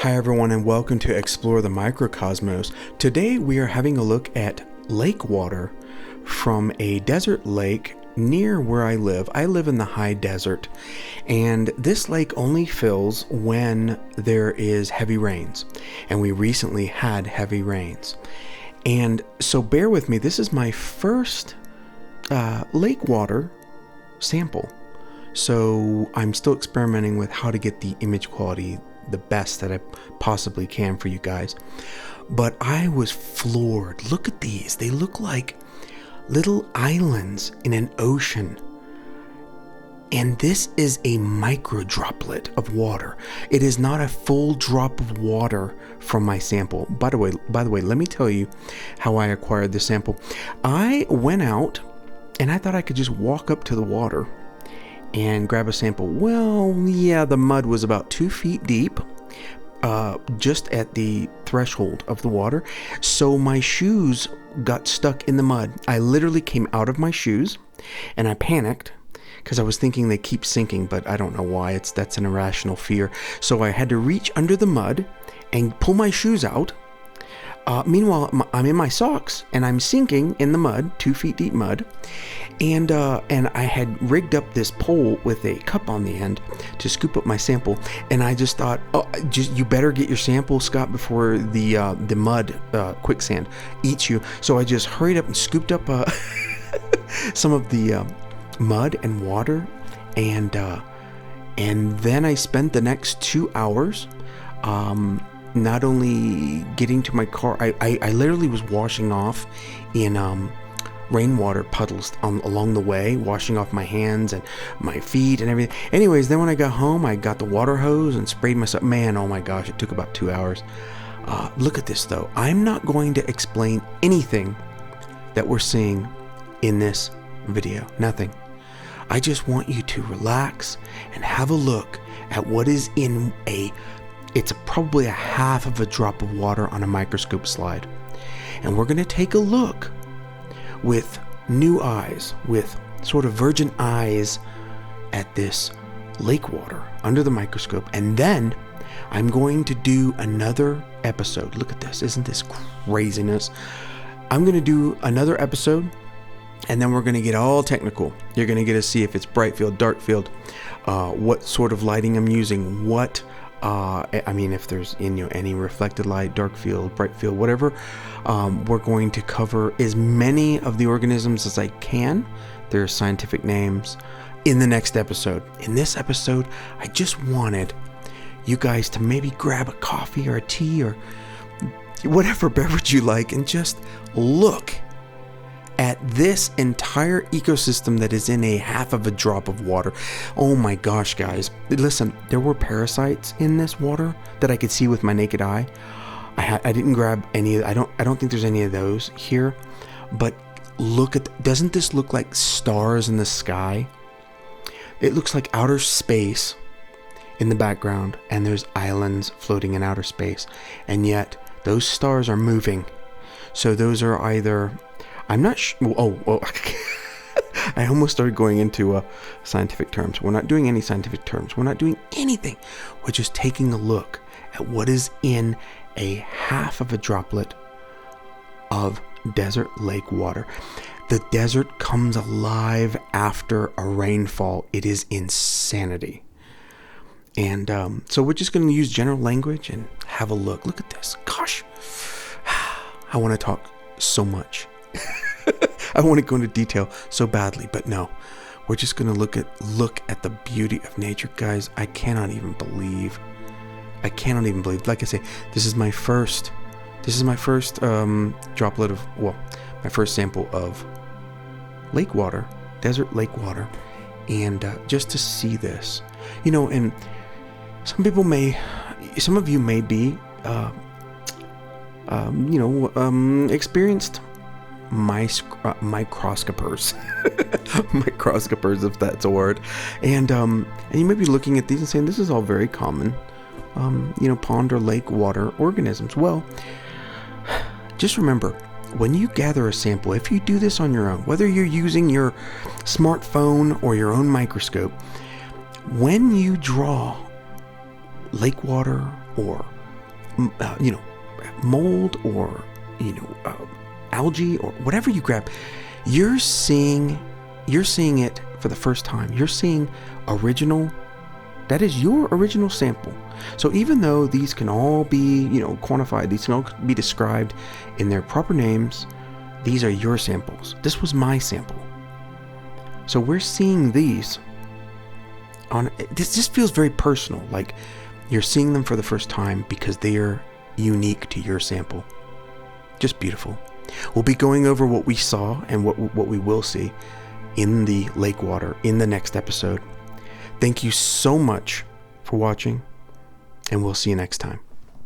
Hi everyone and welcome to Explore the Microcosmos. Today we are having a look at lake water from a desert lake near where I live. I live in the high desert, and this lake only fills when there is heavy rains, and we recently had heavy rains. And so bear with me, this is my first lake water sample. So I'm still experimenting with how to get the image quality the best that I possibly can for you guys. But I was floored. Look at these. They look like little islands in an ocean. And this is a micro droplet of water. It is not a full drop of water from my sample. By the way, let me tell you how I acquired this sample. I went out and I thought I could just walk up to the water and grab a sample. Well, yeah, the mud was about 2 feet deep, just at the threshold of the water. So my shoes got stuck in the mud. I literally came out of my shoes and I panicked because I was thinking they keep sinking, but I don't know why. That's an irrational fear. So I had to reach under the mud and pull my shoes out. Meanwhile, I'm in my socks and I'm sinking in the mud, 2 feet deep mud. And I had rigged up this pole with a cup on the end to scoop up my sample. And I just thought, you better get your sample, Scott, before the mud, quicksand eats you. So I just hurried up and scooped up some of the mud and water. And then I spent the next 2 hours not only getting to my car, I literally was washing off in rainwater puddles along the way, washing off my hands and my feet and everything. Anyways, then when I got home, I got the water hose and sprayed myself. Man, oh my gosh, it took about 2 hours. Look at this though. I'm not going to explain anything that we're seeing in this video. Nothing. I just want you to relax and have a look at what is in it's probably a half of a drop of water on a microscope slide. And we're going to take a look with new eyes, with sort of virgin eyes at this lake water under the microscope. And then I'm going to do another episode. Look at this. Isn't this craziness? I'm going to do another episode, and then we're going to get all technical. You're going to get to see if it's bright field, dark field, what sort of lighting I'm using, if there's any reflected light, dark field, bright field, whatever. We're going to cover as many of the organisms as I can, their scientific names, in the next episode. In this episode, I just wanted you guys to maybe grab a coffee or a tea or whatever beverage you like and just look at this entire ecosystem that is in a half of a drop of water. Oh my gosh, guys. Listen, there were parasites in this water that I could see with my naked eye. I didn't grab any. I don't think there's any of those here. But look at, doesn't this look like stars in the sky? It looks like outer space in the background, and there's islands floating in outer space. And yet those stars are moving. So those are either, I'm not sure. I almost started going into scientific terms. We're not doing any scientific terms. We're not doing anything. We're just taking a look at what is in a half of a droplet of desert lake water. The desert comes alive after a rainfall. It is insanity. And so we're just going to use general language and have a look. Look at this. Gosh, I want to talk so much. I want to go into detail so badly, but no, we're just going to look at the beauty of nature, guys. I cannot even believe. Like I say, this is my first droplet of, my first sample of lake water, desert lake water, and just to see this, and some of you may be, experienced microscopers, if that's a word, and you may be looking at these and saying, this is all very common, pond or lake water organisms. Well, just remember, when you gather a sample, if you do this on your own, whether you're using your smartphone or your own microscope, when you draw lake water or you know, mold or, algae or whatever you grab, you're seeing it for the first time. You're seeing original. That is your original sample. So even though these can all be, quantified, these can all be described in their proper names, these are your samples. This was my sample. So we're seeing these this just feels very personal, like you're seeing them for the first time because they're unique to your sample. Just beautiful. We'll be going over what we saw and what we will see in the lake water in the next episode. Thank you so much for watching, and we'll see you next time.